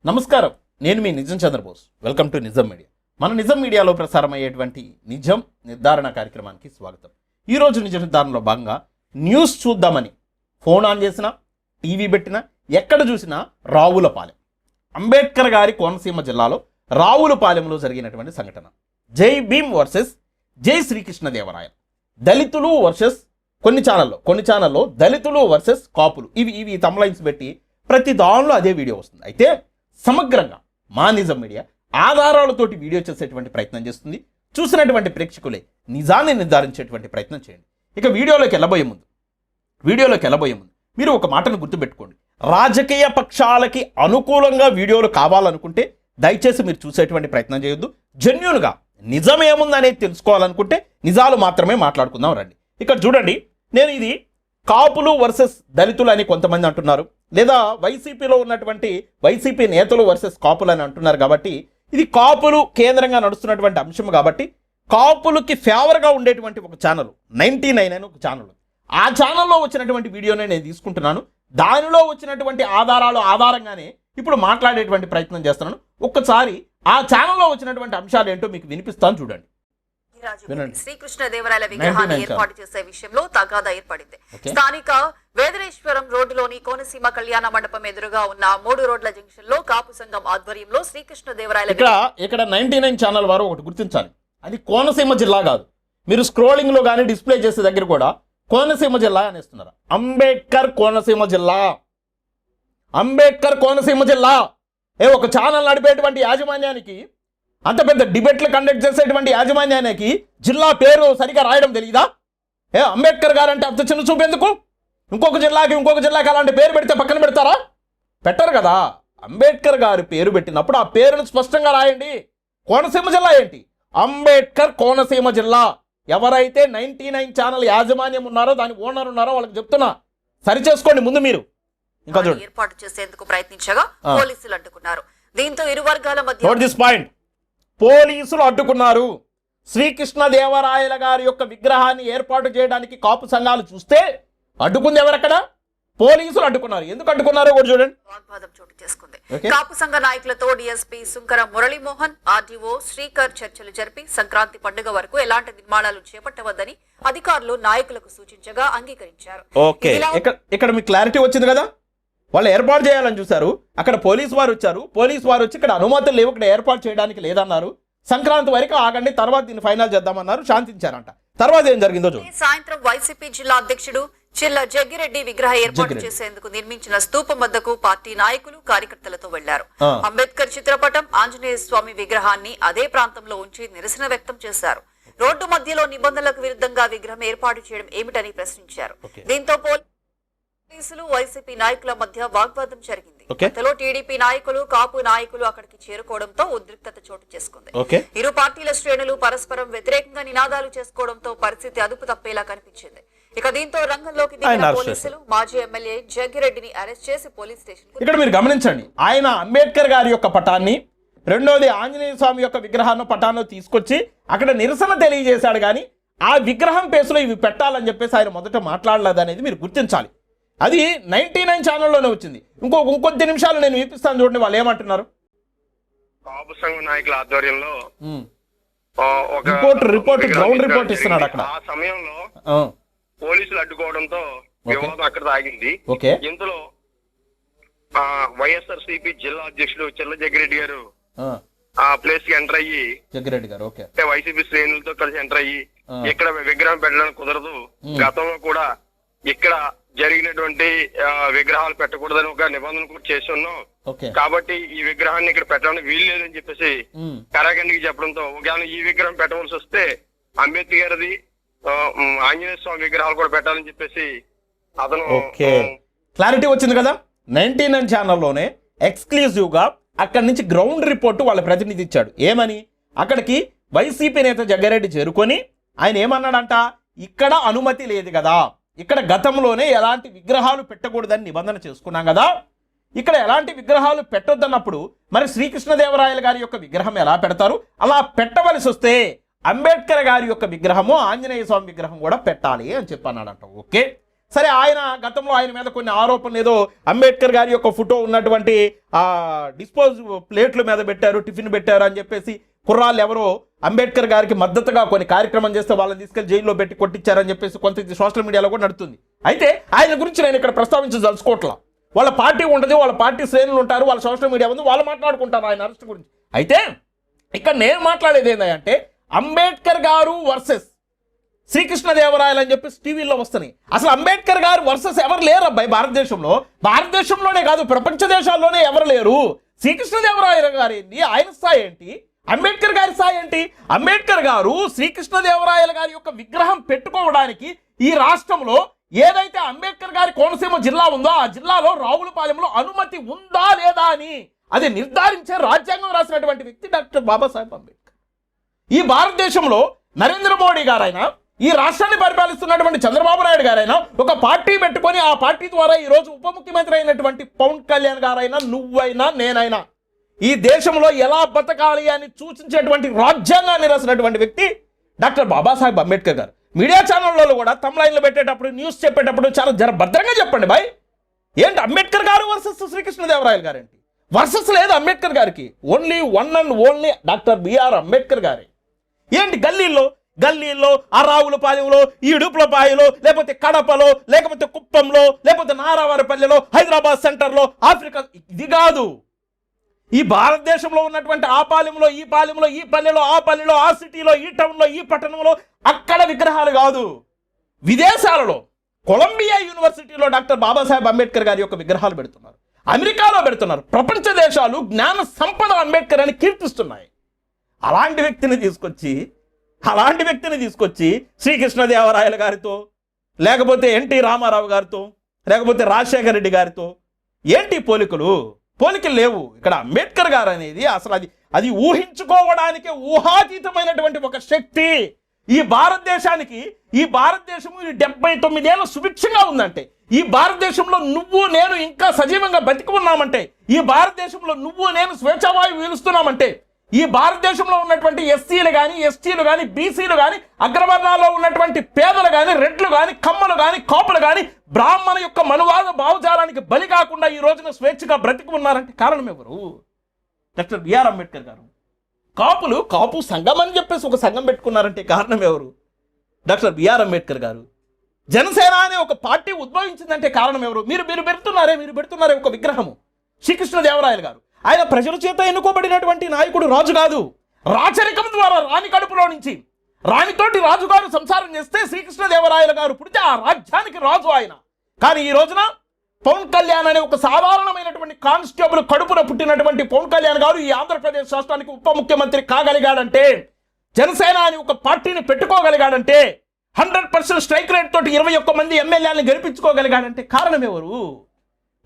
నమస్కారం, నేను మీ నిజం చంద్రబోస్. వెల్కమ్ టు నిజం మీడియా. మన నిజం మీడియాలో ప్రసారమయ్యేటువంటి నిజం నిర్ధారణ కార్యక్రమానికి స్వాగతం. ఈరోజు నిజ నిర్ధారణలో భాగంగా న్యూస్ చూద్దామని ఫోన్ ఆన్ చేసినా, టీవీ పెట్టినా, ఎక్కడ చూసినా రావులపాలెం, అంబేద్కర్ గారి కోనసీమ జిల్లాలో రావులపాలెంలో జరిగినటువంటి సంఘటన. జై భీమ్ వర్సెస్ జై శ్రీకృష్ణదేవరాయ. దళితులు వర్సెస్ కొన్ని ఛానల్లో దళితులు వర్సెస్ కాపులు, ఇవి తమ్లైన్స్ పెట్టి ప్రతి దానిలో అదే వీడియో వస్తుంది. అయితే సమగ్రంగా మా నిజం మీడియా ఆధారాలతోటి వీడియో చేసేటువంటి ప్రయత్నం చేస్తుంది. చూసినటువంటి ప్రేక్షకులే నిజాన్ని నిర్ధారించేటువంటి ప్రయత్నం చేయండి. ఇక వీడియోలోకి వెళ్ళబోయే ముందు మీరు ఒక మాటను గుర్తుపెట్టుకోండి. రాజకీయ పక్షాలకి అనుకూలంగా వీడియోలు కావాలనుకుంటే దయచేసి మీరు చూసేటువంటి ప్రయత్నం చేయొద్దు. జెన్యూన్గా నిజం ఏముందనేది తెలుసుకోవాలనుకుంటే నిజాలు మాత్రమే మాట్లాడుకుందాం రండి. ఇక్కడ చూడండి, నేను ఇది కాపులు వర్సెస్ దళితులు అని కొంతమంది అంటున్నారు, లేదా వైసీపీలో ఉన్నటువంటి వైసీపీ నేతలు వర్సెస్ కాపులు అని అంటున్నారు. కాబట్టి ఇది కాపులు కేంద్రంగా నడుస్తున్నటువంటి అంశం కాబట్టి కాపులకి ఫేవర్గా ఉండేటువంటి ఒక ఛానల్ 99 అని ఒక ఛానల్, ఆ ఛానల్లో వచ్చినటువంటి వీడియోనే నేను తీసుకుంటున్నాను. దానిలో వచ్చినటువంటి ఆధారంగానే ఇప్పుడు మాట్లాడేటువంటి ప్రయత్నం చేస్తున్నాను. ఒక్కసారి ఆ ఛానల్లో వచ్చినటువంటి అంశాలు ఏంటో మీకు వినిపిస్తాను, చూడండి. శ్రీకృష్ణదేవరాయల విగ్రహాన్ని ఏర్పాటు చేసే విషయంలో తగాదా ఏర్పడింది. స్థానిక వేదరేశ్వరం రోడ్డులోని కోనసీమ కళ్యాణ మండపం ఎదురుగా ఉన్న 3 రోడ్ల జంక్షన్ లో కాపు సంఘం ఆధ్వర్యంలో శ్రీకృష్ణదేవరాయల ఇక్కడ 99 ఛానల్ వారు ఒకటి గుర్తించాలి, అది కోనసీమ జిల్లా కాదు. మీరు స్క్రోలింగ్ లో కానీ డిస్ప్లే చేసే దగ్గర కూడా కోనసీమ జిల్లా అనేస్తున్నారు. అంబేద్కర్ కోనసీమ జిల్లా. ఒక ఛానల్ నడిపేటువంటి యాజమాన్యానికి, అంత పెద్ద డిబేట్లు కండక్ట్ చేసేటువంటి యాజమాన్యానికి జిల్లా పేరు సరిగా రాయడం తెలియదా? అంబేద్కర్ గారు అంటే అంత చిన్న చూపు ఎందుకు? ఇంకొక జిల్లాకి అలాంటి పేరు పెడితే పక్కన పెడతారా? పెట్టరు కదా. అంబేద్కర్ గారి పేరు పెట్టినప్పుడు ఆ పేరును స్పష్టంగా రాయండి. కోనసీమ జిల్లా ఏంటి? అంబేద్కర్ కోనసీమ జిల్లా. ఎవరైతే 99 ఛానల్ యాజమాన్యం ఉన్నారో, దాని ఓనర్ ఉన్నారో వాళ్ళకి చెప్తున్నా, సరి చేసుకోండి ముందు మీరు. ఇంకా ఏర్పాటు చేసేందుకు ప్రయత్నించగా పోలీసులు అడ్డుకున్నారు. దీంతో ఇరు వర్గాల మధ్య పోలీసులు అడ్డుకున్నారు. శ్రీకృష్ణదేవరాయల గారి యొక్క విగ్రహాన్ని ఏర్పాటు చేయడానికి కాపు సంఘాలు చూస్తే అడ్డుకుంది ఎవరక్కడ? పోలీసులు అడ్డుకున్నారు. ఎందుకు అడ్డుకున్నారో కూడా చూడండి. వాగ్వాదం చోటు చేసుకుంది. కాపు సంఘ నాయకులతో డిఎస్పీ సుంకర మురళీమోహన్, ఆర్డీఓ శ్రీకర్ చర్చలు జరిపి సంక్రాంతి పండుగ వరకు ఎలాంటి నిర్మాణాలు చేపట్టవద్దని అధికారులు నాయకులకు సూచించగా అంగీకరించారు. ఓకే, ఇక్కడ మీకు క్లారిటీ వచ్చింది కదా. వాళ్ళు ఏర్పాటు చేయాలని చూశారు, అక్కడ పోలీసు వారు వచ్చి ఇక్కడ అనుమతులు లేవు, ఇక్కడ ఏర్పాటు చేయడానికి లేదన్నారు. సంక్రాంతి వరకు ఆగండి, తర్వాత దీన్ని ఫైనల్ చేద్దామన్నారు, శాంతించారంట. తర్వాత ఏం జరిగిందో చూడండి. సాయంత్రం వైసీపీ జిల్లా అధ్యక్షుడు చిల్ల జగ్గిరెడ్డి విగ్రహ ఏర్పాటు చేసేందుకు నిర్మించిన స్తూపం వద్దకు పార్టీ నాయకులు కార్యకర్తలతో వెళ్లారు. అంబేద్కర్ చిత్రపటం, ఆంజనేయ స్వామి విగ్రహాన్ని అదే ప్రాంతంలో ఉంచి నిరసన వ్యక్తం చేశారు. రోడ్డు మధ్యలో నిబంధనలకు విరుద్ధంగా విగ్రహం ఏర్పాటు చేయడం ఏమిటని ప్రశ్నించారు. దీంతో పోలీసులు వైసీపీ నాయకుల మధ్య వాగ్వాదం జరిగింది. ఇంతలో టీడీపీ నాయకులు, కాపు నాయకులు అక్కడికి చేరుకోవడంతో ఉద్రిక్తత చోటు చేసుకుంది. ఇరు పార్టీల శ్రేణులు పరస్పరం వ్యతిరేకంగా నినాదాలు చేసుకోవడంతో పరిస్థితి అదుపు తప్పేలా కనిపించింది. ఇక దీంతో రంగంలోకి దిగిన పోలీసులు మాజీ ఎమ్మెల్యే జగ్గిరెడ్డిని అరెస్ట్ చేసి పోలీస్ స్టేషన్. ఇక్కడ మీరు గమనించండి, ఆయన అంబేద్కర్ గారి యొక్క పటాన్ని, రెండోది ఆంజనేయ స్వామి యొక్క విగ్రహాన్ని పటాన్ని తీసుకొచ్చి అక్కడ నిరసన తెలియజేశాడు. కానీ ఆ విగ్రహం పేసులో ఇవి పెట్టాలని చెప్పేసి ఆయన మొదట మాట్లాడలేదు అనేది మీరు గుర్తించాలి. అది 99 ఛానల్లోనే వచ్చింది. ఇంకొద్ది నిమిషాలు నేను వినిపిస్తాను, చూడండి వాళ్ళు ఏమంటున్నారు. కాపు సంఘ నాయకుల ఆధ్వర్యంలో రిపోర్ట్ గ్రౌండ్ రిపోర్ట్ ఇస్తున్నాడు. అక్కడ ఆ సమయంలో పోలీసులు అడ్డుకోవడంతో వివాదం అక్కడ ఆగింది. ఇందులో వైఎస్ఆర్సీపీ జిల్లా అధ్యక్షుడు చిల్ల జగ్గిరెడ్డి గారు ఆ ప్లేస్ కి ఎంటర్ అయ్యి, జగ్గిరెడ్డి గారు వైసీపీ శ్రేణులతో కలిసి ఎంటర్ అయ్యి, ఇక్కడ విగ్రహం పెట్టడానికి కుదరదు, గతంలో కూడా ఇక్కడ జరిగినటువంటి విగ్రహాలు పెట్టకూడదని ఒక నిబంధన కూడా చేసి ఉన్నాం, కాబట్టి ఈ విగ్రహాన్ని ఇక్కడ పెట్టడానికి వీలు లేదని చెప్పేసి కరాఖండికి చెప్పడంతో, ఒకవేళ ఈ విగ్రహం పెట్టవలసి వస్తే అంబేద్కర్ గారిది, ఆంజనేయ స్వామి విగ్రహాలు కూడా పెట్టాలని చెప్పేసి అతను. క్లారిటీ వచ్చింది కదా. 99 ఛానల్లోనే ఎక్స్క్లూజివ్ గా అక్కడి నుంచి గ్రౌండ్ రిపోర్ట్ వాళ్ళ ప్రతినిధి ఇచ్చాడు. ఏమని? అక్కడికి వైసీపీ నేత జగ్గారెడ్డి చేరుకొని ఆయన ఏమన్నాడంట, ఇక్కడ అనుమతి లేదు కదా, ఇక్కడ గతంలోనే ఎలాంటి విగ్రహాలు పెట్టకూడదని నిబంధన చేసుకున్నాం కదా, ఇక్కడ ఎలాంటి విగ్రహాలు పెట్టొద్దన్నప్పుడు మరి శ్రీకృష్ణదేవరాయల గారి యొక్క విగ్రహం ఎలా పెడతారు? అలా పెట్టవలసి వస్తే అంబేద్కర్ గారి యొక్క విగ్రహము, ఆంజనేయ స్వామి విగ్రహం కూడా పెట్టాలి అని చెప్పన్నాడంట. ఓకే, సరే ఆయన గతంలో ఆయన మీద కొన్ని ఆరోపణలు ఏదో అంబేద్కర్ గారి యొక్క ఫోటో ఉన్నటువంటి డిస్పోజ్ ప్లేట్ల మీద పెట్టారు, టిఫిన్ పెట్టారు అని చెప్పేసి కుర్రాళ్ళు ఎవరో అంబేద్కర్ గారికి మద్దతుగా కొన్ని కార్యక్రమం చేస్తే వాళ్ళని తీసుకెళ్లి జైల్లో పెట్టి కొట్టించారని చెప్పేసి కొంత సోషల్ మీడియాలో కూడా నడుస్తుంది. అయితే ఆయన గురించి నేను ఇక్కడ ప్రస్తావించదలుచుకోవట్లా. వాళ్ళ పార్టీ ఉంటుంది, వాళ్ళ పార్టీ శ్రేణులు ఉంటారు, వాళ్ళ సోషల్ మీడియా ఉంది, వాళ్ళు మాట్లాడుకుంటారు ఆయన అరెస్ట్ గురించి. అయితే ఇక్కడ నేను మాట్లాడేది ఏంటంటే అంబేద్కర్ గారు వర్సెస్ శ్రీకృష్ణదేవరాయలు అని చెప్పేసి టీవీలో వస్తున్నాయి. అసలు అంబేద్కర్ గారు వర్సెస్ ఎవరు లేరు అబ్బాయి భారతదేశంలోనే కాదు ప్రపంచ దేశాల్లోనే ఎవరు లేరు. శ్రీకృష్ణదేవరాయలు గారు ఏంటి, ఆయన స్థాయి ఏంటి, అంబేద్కర్ గారి స్థాయి ఏంటి? అంబేద్కర్ గారు శ్రీకృష్ణదేవరాయలు గారి యొక్క విగ్రహం పెట్టుకోవడానికి ఈ రాష్ట్రంలో ఏదైతే అంబేద్కర్ గారి కోనసీమ జిల్లా ఉందో ఆ జిల్లాలో రావులపాలెంలో అనుమతి ఉందా లేదా అని అది నిర్ధారించే రాజ్యాంగం రాసినటువంటి వ్యక్తి డాక్టర్ బాబాసాహెబ్ అంబేద్కర్. ఈ భారతదేశంలో నరేంద్ర మోడీ గారైనా, ఈ రాష్ట్రాన్ని పరిపాలిస్తున్నటువంటి చంద్రబాబు నాయుడు గారైనా ఒక పార్టీ పెట్టుకొని ఆ పార్టీ ద్వారా ఈ రోజు ఉప ముఖ్యమంత్రి అయినటువంటి పవన్ కళ్యాణ్ గారైనా, నువ్వైనా, నేనైనా ఈ దేశంలో ఎలా బతకాలి అని సూచించేటువంటి రాజ్యాంగాన్ని రాసినటువంటి వ్యక్తి డాక్టర్ బాబాసాహెబ్ అంబేద్కర్ గారు. మీడియా ఛానళ్ళలో కూడా తమ్లైన్లు పెట్టేటప్పుడు, న్యూస్ చెప్పేటప్పుడు చాలా భద్రంగా చెప్పండి బాయ్. ఏంటి అంబేద్కర్ గారు వర్సెస్ శ్రీకృష్ణదేవరాయలు గారు ఏంటి? వర్సెస్ లేదు అంబేద్కర్ గారికి, only one and only doctor BR Ambedkar గారే. ఏంటి గల్లీల్లో ఆ రావులపాలెంలో, ఈ ఇడుపులపాయలో, లేకపోతే కడపలో, లేకపోతే కుప్పంలో, లేకపోతే నారావారిపల్లెలో, హైదరాబాద్ సెంటర్లో, ఆఫ్రికా, ఇది కాదు. ఈ భారతదేశంలో ఉన్నటువంటి ఆ పాలెంలో, ఈ పాలెంలో, ఈ పల్లెలో, ఆ పల్లెలో, ఆ సిటీలో, ఈ టౌన్లో, ఈ పట్టణంలో అక్కడ విగ్రహాలు కాదు. విదేశాలలో కొలంబియా యూనివర్సిటీలో డాక్టర్ బాబాసాహెబ్ అంబేద్కర్ గారి యొక్క విగ్రహాలు పెడుతున్నారు, అమెరికాలో పెడుతున్నారు. ప్రపంచ దేశాలు జ్ఞాన సంపద అంబేద్కర్ అని కీర్తిస్తున్నాయి. అలాంటి వ్యక్తిని తీసుకొచ్చి శ్రీకృష్ణదేవరాయలు గారితో, లేకపోతే ఎన్టీ రామారావు గారితో, లేకపోతే రాజశేఖర రెడ్డి గారితో ఏంటి పోలికలు లేవు. ఇక్కడ అంబేద్కర్ గారు అనేది అసలు అది ఊహించుకోవడానికే ఊహాతీతమైనటువంటి ఒక శక్తి. ఈ భారతదేశానికి, ఈ భారతదేశము 79 ఏళ్ళ సుభిక్షంగా ఉందంటే, ఈ భారతదేశంలో నువ్వు నేను ఇంకా సజీవంగా బతికి ఉన్నామంటే, ఈ భారతదేశంలో నువ్వు నేను స్వేచ్ఛావాయువు పీలుస్తున్నామంటే, ఈ భారతదేశంలో ఉన్నటువంటి ఎస్సీలు కానీ, ఎస్టీలు కానీ, బీసీలు కానీ, అగ్రవర్ణాల్లో ఉన్నటువంటి పేదలు కానీ, రెడ్లు కానీ, కమ్మలు కానీ, కాపులు కానీ బ్రాహ్మణ యొక్క మనువాద భావజాలానికి బలి కాకుండా ఈ రోజున స్వేచ్ఛగా బ్రతికి ఉన్నారంటే కారణం ఎవరు? డాక్టర్ బిఆర్ అంబేద్కర్ గారు. కాపు సంఘం అని చెప్పేసి ఒక సంఘం పెట్టుకున్నారంటే కారణం ఎవరు? డాక్టర్ బిఆర్ అంబేద్కర్ గారు. జనసేన అనే ఒక పార్టీ ఉద్భవించిందంటే కారణం ఎవరు? మీరు పెడుతున్నారే ఒక విగ్రహము శ్రీకృష్ణదేవరాయలు గారు. ఆయన ప్రజల చేత ఎన్నుకోబడినటువంటి నాయకుడు, రాజు కాదు. రాచరికం ద్వారా రాణి కడుపులో నుంచి రాణితోటి రాజుగారు సంసారం చేస్తే శ్రీకృష్ణదేవరాయలు గారు పుడితే ఆ రాజ్యానికి రాజు ఆయన. కానీ ఈ రోజున పవన్ కళ్యాణ్ అనే ఒక సాధారణమైనటువంటి కానిస్టేబుల్ కడుపున పుట్టినటువంటి పవన్ కళ్యాణ్ గారు ఈ ఆంధ్రప్రదేశ్ రాష్ట్రానికి ఉప ముఖ్యమంత్రి కాగలిగాడంటే, జనసేన అని ఒక పార్టీని పెట్టుకోగలిగాడంటే, 100% స్ట్రైక్ రేట్ తోటి 21 మంది ఎమ్మెల్యేలను గెలిపించుకోగలిగాడంటే కారణం ఎవరు?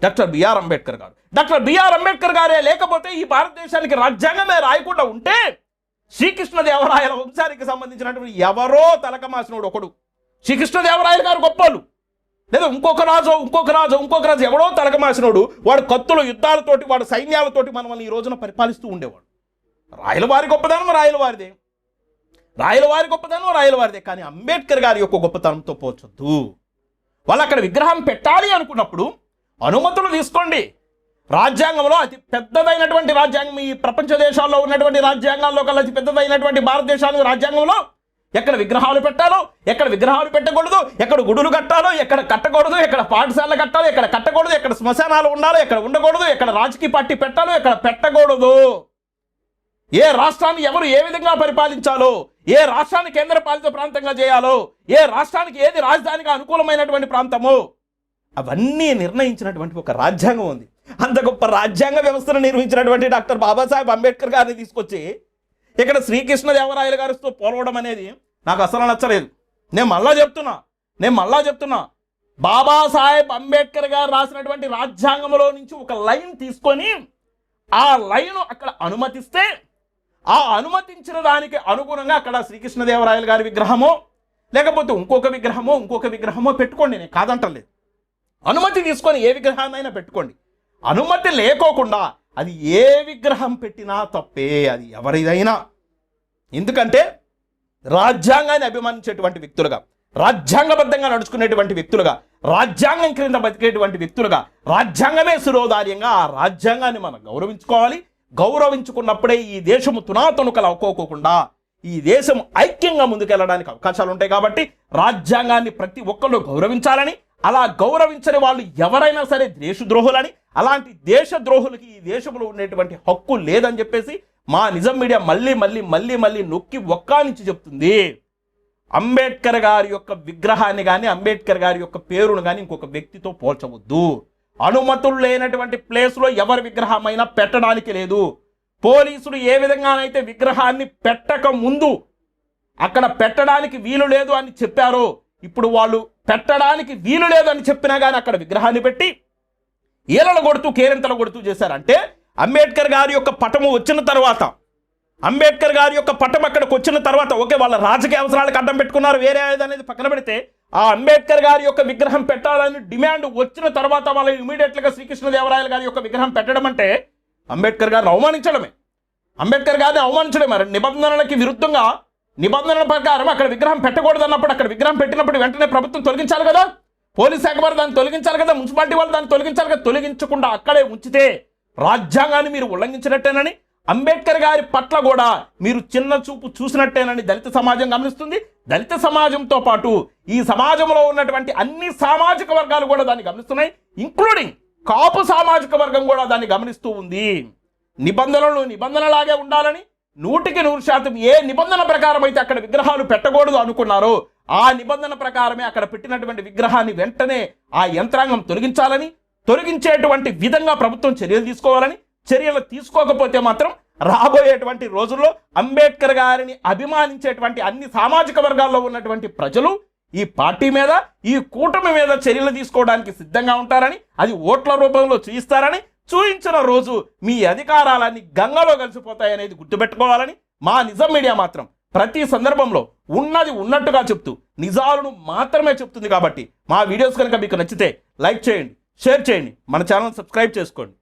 డాక్టర్ బిఆర్ అంబేద్కర్ గారు. డాక్టర్ బిఆర్ అంబేద్కర్ గారే లేకపోతే, ఈ భారతదేశానికి రాజ్యాంగమే రాయకుండా ఉంటే, శ్రీకృష్ణదేవరాయల వంశానికి సంబంధించినటువంటి ఎవరో తలకమాసినోడు ఒకడు, శ్రీకృష్ణదేవరాయలు గారు గొప్పలు, లేదా ఇంకొక రాజు ఎవడో తలకమాసినోడు, వాడు కత్తుల యుద్ధాలతోటి, వాడు సైన్యాలతోటి మనల్ని ఈ రోజున పరిపాలిస్తూ ఉండేవాడు. రాయలవారి గొప్పదనం రాయలవారిదే. కానీ అంబేద్కర్ గారి యొక్క గొప్పతనంతో పోల్చొద్దు. వాళ్ళు అక్కడ విగ్రహం పెట్టాలి అనుకున్నప్పుడు అనుమతులు తీసుకోండి. రాజ్యాంగంలో అతి పెద్దదైనటువంటి రాజ్యాంగం, ఈ ప్రపంచ దేశాల్లో ఉన్నటువంటి రాజ్యాంగాల్లో కల్లా అతి పెద్దదైనటువంటి భారతదేశానికి రాజ్యాంగంలో ఎక్కడ విగ్రహాలు పెట్టాలో, ఎక్కడ విగ్రహాలు పెట్టకూడదు, ఎక్కడ గుడులు కట్టాలో, ఎక్కడ కట్టకూడదు, ఎక్కడ పాఠశాలలు కట్టాలో, ఎక్కడ కట్టకూడదు, ఎక్కడ శ్మశానాలు ఉండాలో, ఎక్కడ ఉండకూడదు, ఎక్కడ రాజకీయ పార్టీ పెట్టాలో, ఎక్కడ పెట్టకూడదు, ఏ రాష్ట్రాన్ని ఎవరు ఏ విధంగా పరిపాలించాలో, ఏ రాష్ట్రాన్ని కేంద్ర పాలిత ప్రాంతంగా చేయాలో, ఏ రాష్ట్రానికి ఏది రాజధానిగా అనుకూలమైనటువంటి ప్రాంతమో అవన్నీ నిర్ణయించినటువంటి ఒక రాజ్యాంగం ఉంది. అంత గొప్ప రాజ్యాంగ వ్యవస్థను నిర్మించినటువంటి డాక్టర్ బాబాసాహెబ్ అంబేద్కర్ గారిని తీసుకొచ్చి ఇక్కడ శ్రీకృష్ణదేవరాయలు గారితో పోలవడం అనేది నాకు అసలు నచ్చలేదు. నేను మళ్ళా చెప్తున్నా బాబాసాహెబ్ అంబేద్కర్ గారు రాసినటువంటి రాజ్యాంగంలో నుంచి ఒక లైన్ తీసుకొని ఆ లైన్ అక్కడ అనుమతిస్తే, ఆ అనుమతించిన దానికి అనుగుణంగా అక్కడ శ్రీకృష్ణదేవరాయలు గారి విగ్రహమో, లేకపోతే ఇంకొక విగ్రహమో పెట్టుకోండి, నేను కాదంటలేదు. అనుమతి తీసుకొని ఏ విగ్రహాన్నైనా పెట్టుకోండి. అనుమతి లేకోకుండా అది ఏ విగ్రహం పెట్టినా తప్పే, అది ఎవరిదైనా. ఎందుకంటే రాజ్యాంగాన్ని అభిమానించేటువంటి వ్యక్తులుగా, రాజ్యాంగబద్ధంగా నడుచుకునేటువంటి వ్యక్తులుగా, రాజ్యాంగం క్రింద బతికేటువంటి వ్యక్తులుగా రాజ్యాంగమే శిరోధార్యంగా ఆ రాజ్యాంగాన్ని మనం గౌరవించుకోవాలి. గౌరవించుకున్నప్పుడే ఈ దేశము తునాతునుకలు అవ్వుకోకుండా ఈ దేశం ఐక్యంగా ముందుకెళ్ళడానికి అవకాశాలు ఉంటాయి. కాబట్టి రాజ్యాంగాన్ని ప్రతి ఒక్కళ్ళు గౌరవించాలని, అలా గౌరవించని వాళ్ళు ఎవరైనా సరే దేశద్రోహులని, అలాంటి దేశద్రోహులకి ఈ దేశంలో ఉండేటువంటి హక్కు లేదని చెప్పేసి మా నిజం మీడియా మళ్ళీ మళ్ళీ మళ్ళీ మళ్ళీ నొక్కి ఒక్కానించి చెప్తుంది. అంబేద్కర్ గారి యొక్క విగ్రహాన్ని కానీ అంబేద్కర్ గారి యొక్క పేరును కానీ ఇంకొక వ్యక్తితో పోల్చవద్దు. అనుమతులు లేనటువంటి ప్లేస్లో ఎవరి విగ్రహమైనా పెట్టడానికి లేదు. పోలీసులు ఏ విధంగానైతే విగ్రహాన్ని పెట్టక ముందు అక్కడ పెట్టడానికి వీలు లేదు అని చెప్పారో, ఇప్పుడు వాళ్ళు పెట్టడానికి వీలు లేదు అని చెప్పినా కానీ అక్కడ విగ్రహాన్ని పెట్టి ఏలలు కొడుతూ కేరింతలు కొడుతూ చేశారంటే అంబేద్కర్ గారి యొక్క పటము వచ్చిన తర్వాత, అంబేద్కర్ గారి యొక్క పటం అక్కడికి వచ్చిన తర్వాత ఓకే వాళ్ళ రాజకీయ అవసరాలకు అడ్డం పెట్టుకున్నారు, వేరే అనేది పక్కన పెడితే ఆ అంబేద్కర్ గారి యొక్క విగ్రహం పెట్టాలని డిమాండ్ వచ్చిన తర్వాత వాళ్ళు ఇమీడియట్గా శ్రీకృష్ణదేవరాయలు గారి యొక్క విగ్రహం పెట్టడం అంటే అంబేద్కర్ గారిని అవమానించడమే. అంబేద్కర్ గారిని అవమానించడమే. నిబంధనలకి విరుద్ధంగా నిబంధనల ప్రకారం అక్కడ విగ్రహం పెట్టకూడదు అన్నప్పుడు అక్కడ విగ్రహం పెట్టినప్పుడు వెంటనే ప్రభుత్వం తొలగించాలి కదా, పోలీస్ శాఖ వారు దాన్ని తొలగించాలి కదా, మున్సిపాలిటీ వాళ్ళు దాన్ని తొలగించాలి కదా. తొలగించకుండా అక్కడే ఉంచితే రాజ్యాంగాన్ని మీరు ఉల్లంఘించినట్టేనని, అంబేద్కర్ గారి పట్ల కూడా మీరు చిన్న చూపు చూసినట్టేనని దళిత సమాజం గమనిస్తుంది. దళిత సమాజంతో పాటు ఈ సమాజంలో ఉన్నటువంటి అన్ని సామాజిక వర్గాలు కూడా దాన్ని గమనిస్తున్నాయి, ఇంక్లూడింగ్ కాపు సామాజిక వర్గం కూడా దాన్ని గమనిస్తూ ఉంది. నిబంధనలు నిబంధనలాగే ఉండాలని 100% ఏ నిబంధన ప్రకారం అయితే అక్కడ విగ్రహాలు పెట్టకూడదు అనుకున్నారో ఆ నిబంధన ప్రకారమే అక్కడ పెట్టినటువంటి విగ్రహాన్ని వెంటనే ఆ యంత్రాంగం తొలగించాలని, తొలగించేటువంటి విధంగా ప్రభుత్వం చర్యలు తీసుకోవాలని, చర్యలు తీసుకోకపోతే మాత్రం రాబోయేటువంటి రోజుల్లో అంబేద్కర్ గారిని అభిమానించేటువంటి అన్ని సామాజిక వర్గాల్లో ఉన్నటువంటి ప్రజలు ఈ పార్టీ మీద ఈ కూటమి మీద చర్యలు తీసుకోవడానికి సిద్ధంగా ఉంటారని, అది ఓట్ల రూపంలో చూయిస్తారని, చూయించిన రోజు మీ అధికారాలన్నీ గంగలో కలిసిపోతాయనేది గుర్తుపెట్టుకోవాలని మా నిజం మీడియా మాత్రం ప్రతి సందర్భంలో ఉన్నది ఉన్నట్టుగా చెప్తూ నిజాలను మాత్రమే చెప్తుంది. కాబట్టి మా వీడియోస్ కనుక మీకు నచ్చితే లైక్ చేయండి, షేర్ చేయండి, మన ఛానల్ సబ్స్క్రైబ్ చేసుకోండి.